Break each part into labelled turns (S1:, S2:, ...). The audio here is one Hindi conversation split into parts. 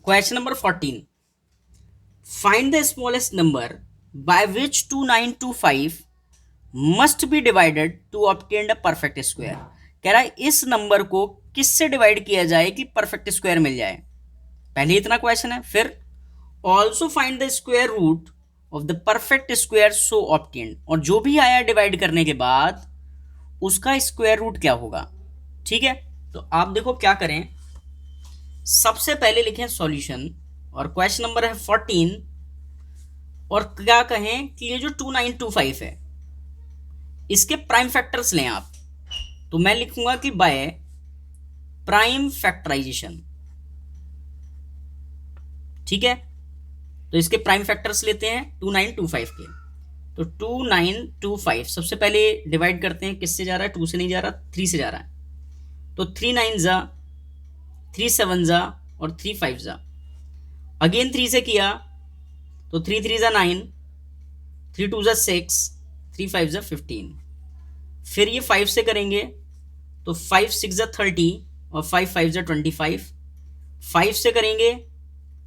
S1: Question number 14, find the smallest number by which 2925 must be divided to obtain a perfect square. कह रहा है इस नंबर को किससे डिवाइड किया जाए कि परफेक्ट स्क्वायर मिल जाए। पहले इतना क्वेश्चन है, फिर also find the square root of the perfect square so obtained, और जो भी आया डिवाइड करने के बाद उसका स्क्वायर रूट क्या होगा। ठीक है, तो आप देखो क्या करें, सबसे पहले लिखें सॉल्यूशन और क्वेश्चन नंबर है 14, और क्या कहें कि ये जो 2925 है इसके प्राइम फैक्टर्स लें आप। तो मैं लिखूंगा कि बाय प्राइम फैक्टराइजेशन। ठीक है, तो इसके प्राइम फैक्टर्स लेते हैं 2925 के। तो 2925 सबसे पहले डिवाइड करते हैं, किससे जा रहा है, 2 से नहीं जा रहा, 3 से जा रहा है। तो 3 9 जा, 3 7 जा और 3 5 जा। अगेन 3 से किया तो 3 3 जा 9, 3 2 जा 6, 3 5 जा 15। फिर ये 5 से करेंगे तो 5 6 जा 30 और 5 5 जा 25। 5 से करेंगे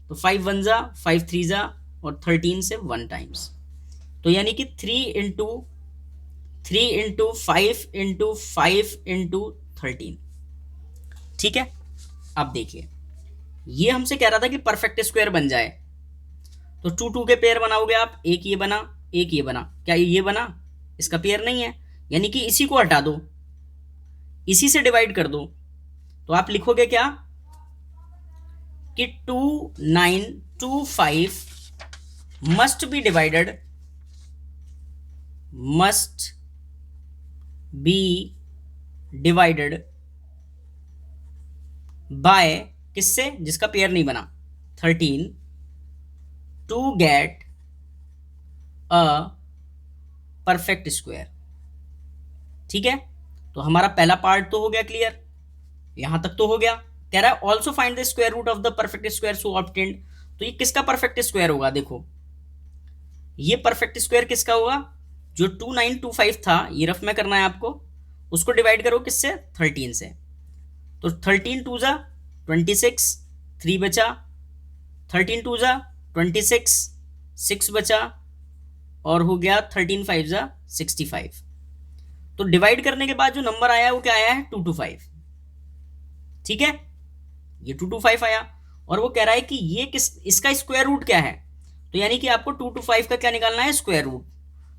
S1: तो 5 1 जा, 5 3 जा और 13 से 1 टाइम्स। तो यानी कि 3 इंटू 5 इंटू 5 इंटू 13। ठीक है, अब देखिए ये हमसे कह रहा था कि परफेक्ट स्क्वायर बन जाए, तो 2 2 के पेयर बनाओगे आप, एक ये बना एक ये बना, क्या ये बना, इसका पेयर नहीं है, यानी कि इसी को हटा दो, इसी से डिवाइड कर दो। तो आप लिखोगे क्या कि 2925 मस्ट बी डिवाइडेड बाय किससे, जिसका पेयर नहीं बना, 13 to get a perfect square. ठीक है, तो हमारा पहला पार्ट तो हो गया क्लियर, यहां तक तो हो गया। कह रहा है also find the square root of the perfect square so obtained. तो ये किसका परफेक्ट स्क्वायर होगा, देखो ये परफेक्ट स्क्वायर किसका होगा, जो 2925 था, ये रफ में करना है आपको, उसको डिवाइड करो किससे, 13 से। तो 13 2 जा 26, 3 बचा, 13 2 जा 26, 6 बचा, और हो गया 13 5 जा 65। तो डिवाइड करने के बाद जो नंबर आया वो क्या आया है, 225। ठीक है, ये 225 आया, और वो कह रहा है कि ये इसका स्क्वायर रूट क्या है। तो यानी कि आपको 225 का क्या निकालना है, स्क्वायर रूट।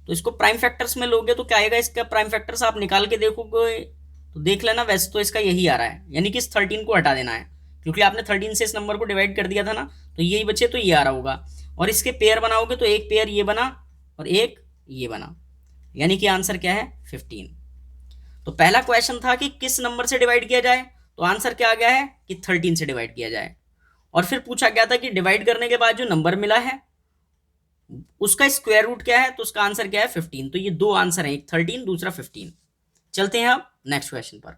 S1: तो इसको प्राइम फैक्टर्स में लोगे तो क्या आएगा, इसका प्राइम फैक्टर्स आप निकाल के देखोगे तो देख लेना, वैसे तो इसका यही आ रहा है, यानी कि इस 13 को हटा देना है, क्योंकि आपने 13 से इस नंबर को डिवाइड कर दिया था ना, तो यही बचे, तो ये आ रहा होगा। और इसके पेयर बनाओगे तो एक पेयर ये बना और एक ये बना, यानी कि आंसर क्या है, 15। तो पहला क्वेश्चन था कि किस नंबर से डिवाइड किया जाए, तो आंसर क्या आ गया है कि 13 से डिवाइड किया जाए। और फिर पूछा गया था कि डिवाइड करने के बाद जो नंबर मिला है उसका स्क्वायर रूट क्या है, तो उसका आंसर क्या है, 15। तो ये दो आंसर है, एक 13 दूसरा 15। चलते हैं अब नेक्स्ट क्वेश्चन पर।